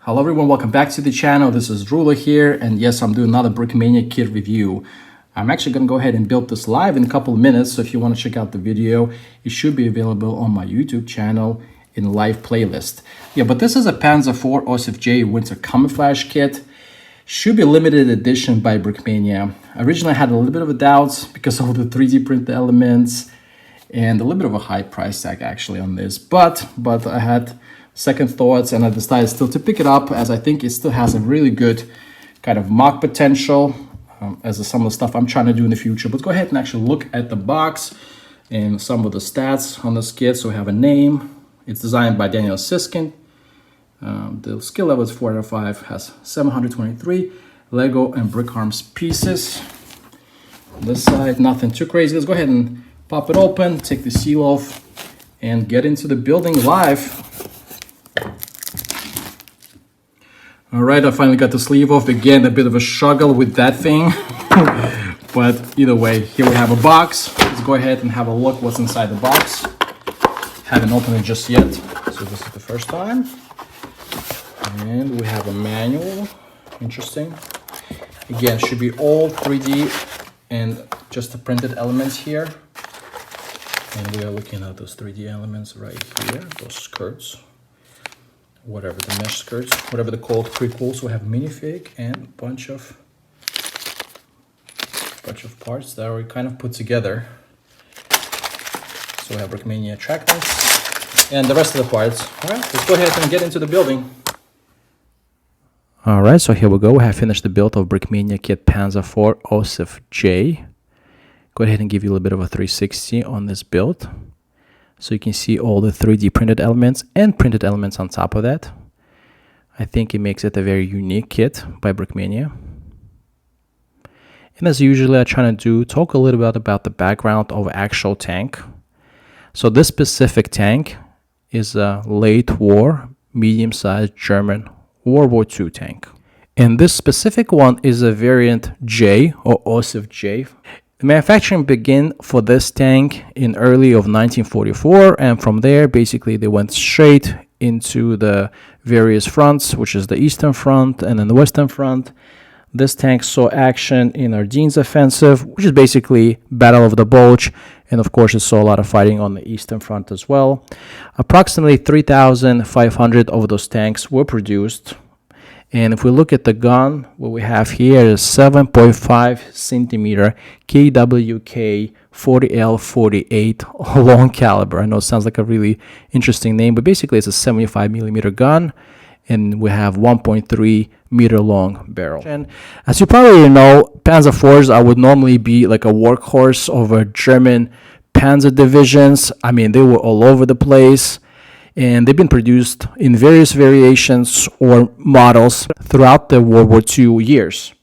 Hello everyone, welcome back to the channel. This is Ruler here, and yes, I'm doing another Brickmania kit review. I'm actually going to go ahead and build this live in a couple of minutes, so if you want to check out the video, it should be available on my YouTube channel in the live playlist. Yeah, but this is a Panzer IV Ausf J winter camouflage kit. Should be a limited edition by Brickmania. Originally I had a little bit of a doubt because of the 3D print elements and a little bit of a high price tag actually on this, but I had second thoughts and I decided still to pick it up, as I think it still has a really good kind of mock potential as some of the stuff I'm trying to do in the future. But go ahead and actually look at the box and some of the stats on this kit. So we have a name. It's designed by Daniel Siskin. The skill level is 4 out of 5, has 723 Lego and brick arms pieces. On this side, nothing too crazy. Let's go ahead and pop it open, take the seal off, and get into the building live. All right, I finally got the sleeve off. Again, a bit of a struggle with that thing. But either way, here we have a box. Let's go ahead and have a look what's inside the box. Haven't opened it just yet, so this is the first time. And we have a manual. Interesting. Again, should be all 3D and just the printed elements here. And we are looking at those 3D elements right here, those skirts. Whatever the mesh skirts, whatever they're called, pretty cool. So we have a minifig and a bunch of parts that are kind of put together. So we have Brickmania attractants and the rest of the parts. All right, let's go ahead and get into the building. All right, so here we go. We have finished the build of Brickmania kit Panzer IV Ausf J. Go ahead and give you a little bit of a 360 on this build. So you can see all the 3D printed elements and printed elements on top of that. I think it makes it a very unique kit by Brickmania. And as usually I try to do, talk a little bit about the background of actual tank. So this specific tank is a late war, medium-sized German World War II tank. And this specific one is a variant J or Ausf J. The manufacturing began for this tank in early of 1944, and from there basically they went straight into the various fronts, which is the Eastern Front and then the Western Front. This tank saw action in Ardennes offensive, which is basically Battle of the Bulge, and of course it saw a lot of fighting on the Eastern Front as well. Approximately 3,500 of those tanks were produced. And if we look at the gun, what we have here is 7.5 centimeter KWK 40L48 long caliber. I know it sounds like a really interesting name, but basically it's a 75 millimeter gun, and we have 1.3 meter long barrel. And as you probably know, Panzer IVs would normally be like a workhorse over German Panzer divisions. I mean, they were all over the place. And they've been produced in various variations or models throughout the World War II years.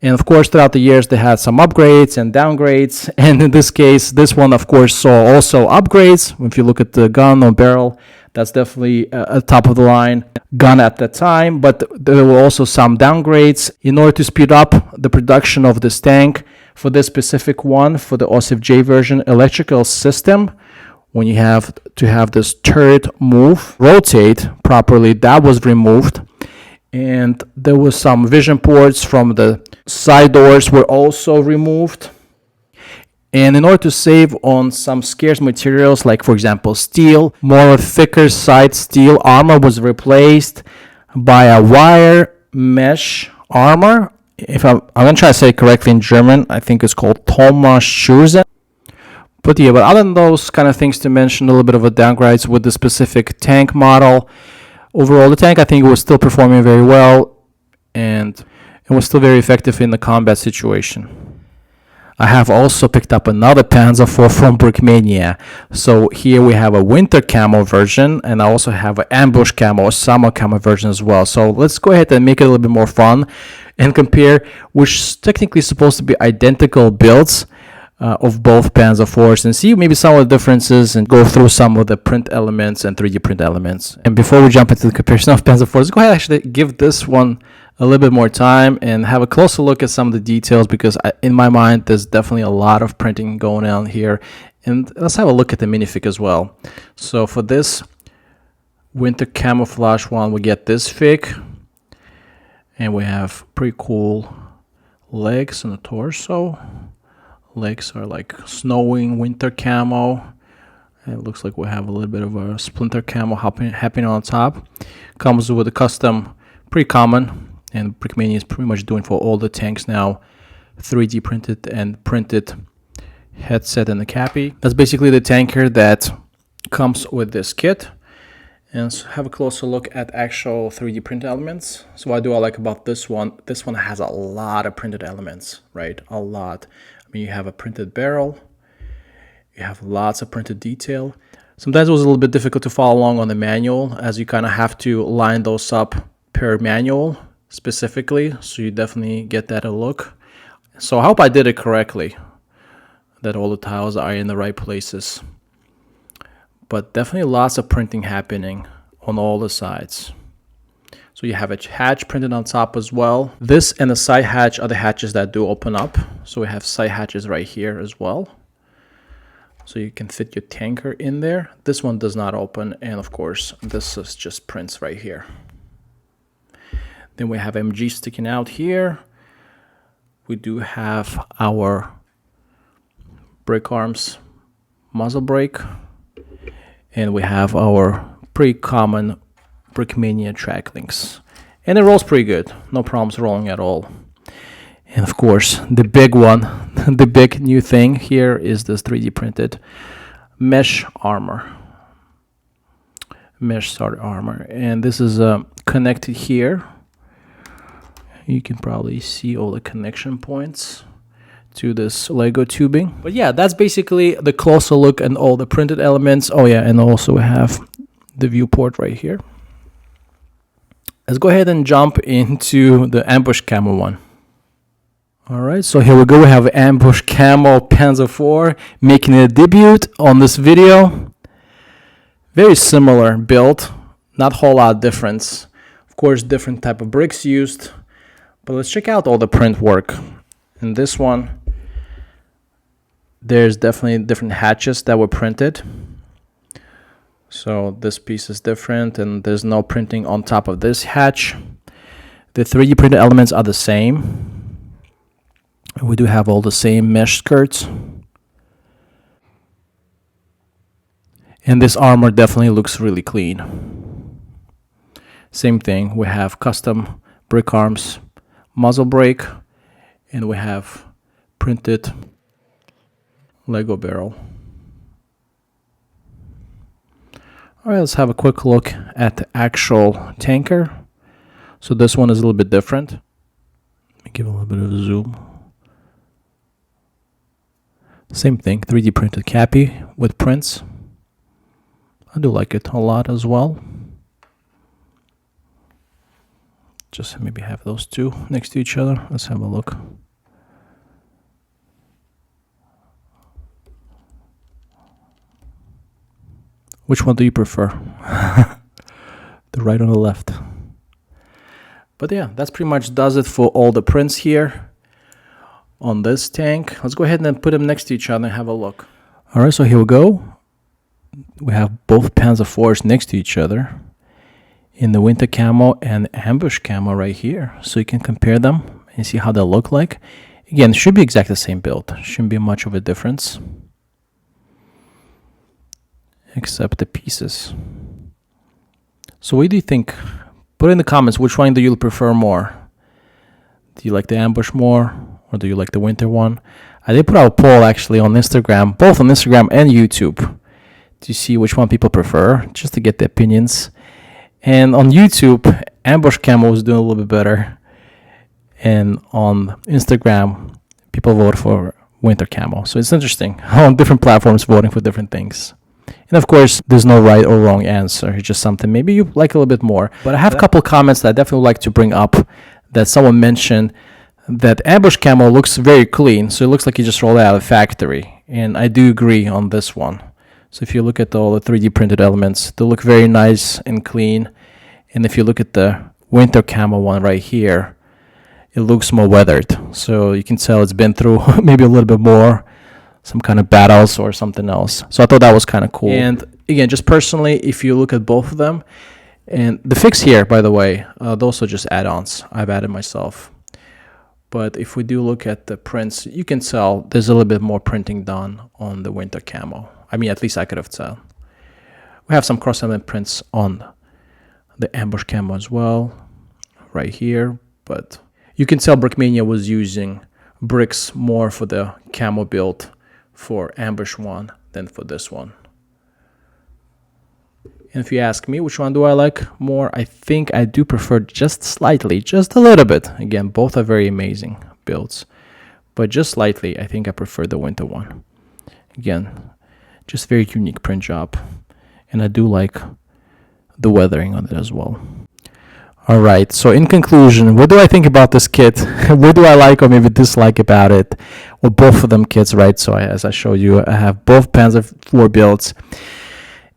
And of course, throughout the years, they had some upgrades and downgrades. And in this case, this one, of course, saw also upgrades. If you look at the gun or barrel, that's definitely a top of the line gun at the time. But there were also some downgrades in order to speed up the production of this tank. For this specific one, for the Ausf J version, electrical system, when you have to have this turret rotate properly, that was removed. And there was some vision ports from the side doors were also removed. And in order to save on some scarce materials, like for example steel, more thicker side steel armor was replaced by a wire mesh armor. If I'm going to try to say it correctly in German, I think it's called Thomas Schurzen. But yeah, but other than those kind of things to mention, a little bit of a downgrades with the specific tank model. Overall, the tank, I think it was still performing very well, and it was still very effective in the combat situation. I have also picked up another Panzer IV from Brickmania. So here we have a winter camo version, and I also have an ambush camo or summer camo version as well. So let's go ahead and make it a little bit more fun and compare, which is technically supposed to be identical builds of both Panzer IVs, and see maybe some of the differences and go through some of the print elements and 3D print elements. And before we jump into the comparison of Panzer IVs, let's go ahead and actually give this one a little bit more time and have a closer look at some of the details, because in my mind there's definitely a lot of printing going on here. And let's have a look at the minifig as well. So for this, winter camouflage one, we get this fig. And we have pretty cool legs on the torso. Legs are like snowing winter camo. And it looks like we have a little bit of a splinter camo happening on top. Comes with a custom, pretty common. And Brickmania is pretty much doing for all the tanks now. 3D printed and printed headset and the cappy. That's basically the tanker that comes with this kit. And so have a closer look at actual 3D printed elements. So what do I like about this one? This one has a lot of printed elements, right? A lot. I mean, you have a printed barrel. You have lots of printed detail. Sometimes it was a little bit difficult to follow along on the manual, as you kind of have to line those up per manual specifically. So you definitely get that a look. So I hope I did it correctly, that all the tiles are in the right places. But definitely lots of printing happening on all the sides. So you have a hatch printed on top as well. This and the side hatch are the hatches that do open up. So we have side hatches right here as well. So you can fit your tanker in there. This one does not open. And of course, this is just prints right here. Then we have MG sticking out here. We do have our brake arms muzzle brake. And we have our pretty common Brickmania track links. And it rolls pretty good. No problems rolling at all. And of course, the big one, the big new thing here is this 3D printed mesh armor. Mesh starter armor. And this is connected here. You can probably see all the connection points to this Lego tubing. But yeah, that's basically the closer look and all the printed elements. Oh yeah, and also we have the viewport right here. Let's go ahead and jump into the ambush camo one. All right, so here we go. We have ambush camo Panzer 4 making a debut on this video. Very similar build, not a whole lot of difference. Of course, different type of bricks used, but let's check out all the print work. In this one, there's definitely different hatches that were printed. So this piece is different and there's no printing on top of this hatch. The 3D printed elements are the same. We do have all the same mesh skirts. And this armor definitely looks really clean. Same thing, we have custom brick arms, muzzle brake, and we have printed Lego barrel. All right, let's have a quick look at the actual tanker. So this one is a little bit different. Let me give a little bit of a zoom. Same thing, 3D printed cappy with prints. I do like it a lot as well. Just maybe have those two next to each other. Let's have a look. Which one do you prefer? The right or the left? But yeah, that's pretty much does it for all the prints here on this tank. Let's go ahead and then put them next to each other and have a look. All right, so here we go. We have both Panzer IVs next to each other in the winter camo and ambush camo right here. So you can compare them and see how they look like. Again, it should be exactly the same build. Shouldn't be much of a difference, except the pieces. So what do you think? Put in the comments, which one do you prefer more? Do you like the ambush more, or do you like the winter one? I did put out a poll actually on Instagram, both on Instagram and YouTube, to see which one people prefer, just to get the opinions. And on YouTube, ambush camo was doing a little bit better. And on Instagram, people vote for winter camo. So it's interesting how on different platforms voting for different things. And of course, there's no right or wrong answer. It's just something maybe you like a little bit more. But I have a couple comments that I definitely would like to bring up, that someone mentioned that ambush camo looks very clean. So it looks like you just rolled it out of the factory. And I do agree on this one. So if you look at all the 3D printed elements, they look very nice and clean. And if you look at the winter camo one right here, it looks more weathered. So you can tell it's been through maybe a little bit more, some kind of battles or something else. So I thought that was kind of cool. And again, just personally, if you look at both of them, And the fix here, by the way, those are just add-ons I've added myself. But if we do look at the prints, you can tell there's a little bit more printing done on the winter camo. I mean, at least I could have tell. We have some cross-element prints on the ambush camo as well, right here. But you can tell Brickmania was using bricks more for the camo build for ambush one than for this one. And if you ask me which one do I like more, I think I do prefer just slightly, just a little bit. Again, both are very amazing builds, but just slightly, I think I prefer the winter one. Again, just very unique print job, and I do like the weathering on it as well. All right, so in conclusion, what do I think about this kit? What do I like or maybe dislike about it? Or both of them kits, right? So as I showed you, I have both Panzer IV builds.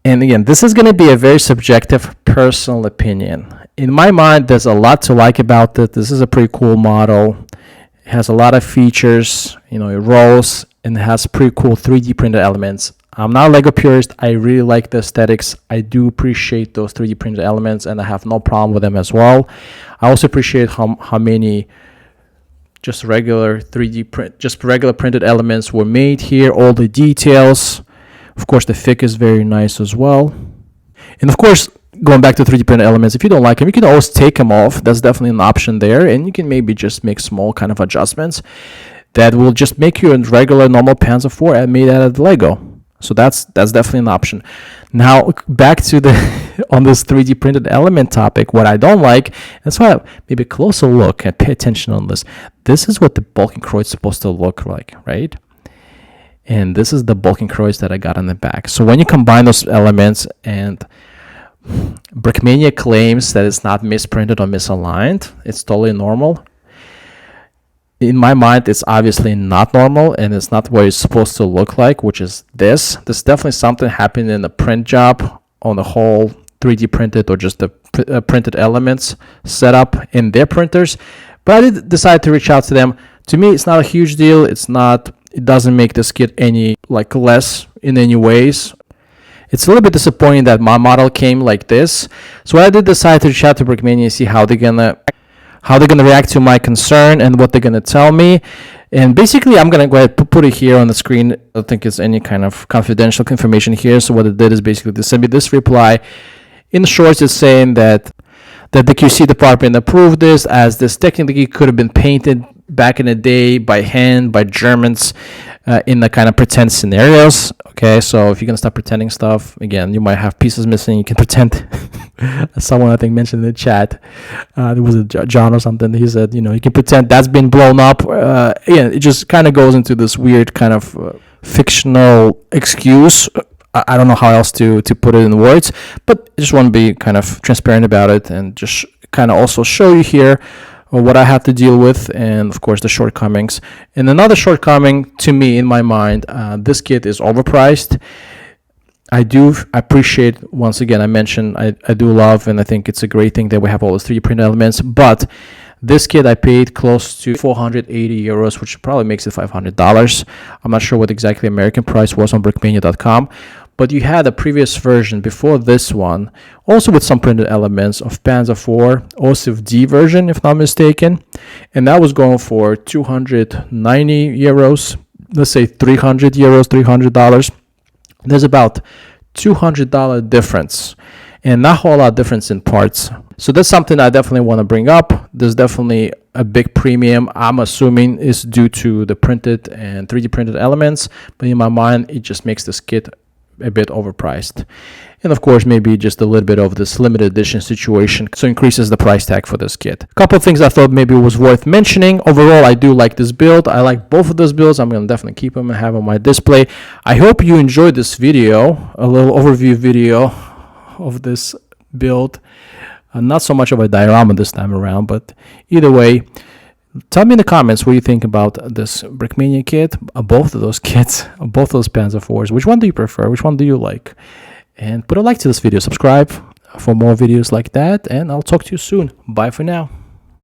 And again, this is going to be a very subjective personal opinion. In my mind, there's a lot to like about it. This is a pretty cool model. It has a lot of features, you know, it rolls and it has pretty cool 3D printed elements. I'm not a Lego purist. I really like the aesthetics. I do appreciate those 3D printed elements and I have no problem with them as well. I also appreciate how many just regular 3D print, just regular printed elements were made here, all the details. Of course, the thick is very nice as well. And of course, going back to 3D printed elements, if you don't like them, you can always take them off. That's definitely an option there. And you can maybe just make small kind of adjustments that will just make you a regular normal Panzer IV and made out of Lego. So that's definitely an option. Now, back to the on this 3D printed element topic, what I don't like, that's why maybe a closer look and pay attention on this. This is what the Balkenkreuz is supposed to look like, right? And this is the Balkenkreuz that I got on the back. So when you combine those elements, and Brickmania claims that it's not misprinted or misaligned, it's totally normal. In my mind, it's obviously not normal, and it's not what it's supposed to look like, which is this. There's definitely something happening in the print job on the whole 3D printed or just the printed elements set up in their printers. But I did decide to reach out to them. To me, it's not a huge deal. It doesn't make this kit any less in any ways. It's a little bit disappointing that my model came like this. So I did decide to reach out to Brickmania and see how they're gonna react to my concern and what they're gonna tell me. And basically, I'm gonna go ahead and put it here on the screen. I don't think it's any kind of confidential information here. So what it did is basically they sent me this reply. In short, it's saying that the QC department approved this, as this technically could have been painted back in the day by hand by Germans in the kind of pretend scenarios. Okay, so if you're gonna start pretending stuff, again, you might have pieces missing. You can pretend. Someone I think mentioned in the chat, it was John or something. He said, you can pretend that's been blown up. It just kind of goes into this weird kind of fictional excuse. I don't know how else to put it in words, but I just want to be kind of transparent about it and just kind of also show you here what I have to deal with, and of course the shortcomings. And another shortcoming to me in my mind, this kit is overpriced. I do appreciate, once again, I mentioned I do love, and I think it's a great thing that we have all those 3D print elements, but this kit I paid close to 480 euros, which probably makes it $500. I'm not sure what exactly American price was on brickmania.com, but you had a previous version before this one, also with some printed elements of Panzer IV, Ausf J version, if not mistaken, and that was going for 290 euros, let's say 300 euros, $300. There's about $200 difference, and not a whole lot of difference in parts. So that's something I definitely want to bring up. There's definitely a big premium, I'm assuming, is due to the printed and 3D printed elements, but in my mind, it just makes this kit a bit overpriced. And of course, maybe just a little bit of this limited edition situation, so increases the price tag for this kit. A couple of things I thought maybe was worth mentioning. Overall, I do like this build. I like both of those builds. I'm going to definitely keep them and have them on my display. I hope you enjoyed this video, a little overview video of this build. Not so much of a diorama this time around, but either way, tell me in the comments what you think about this Brickmania kit, both of those kits, both of those Panzer IVs. Which one do you prefer? Which one do you like? And put a like to this video, subscribe for more videos like that, and I'll talk to you soon. Bye for now.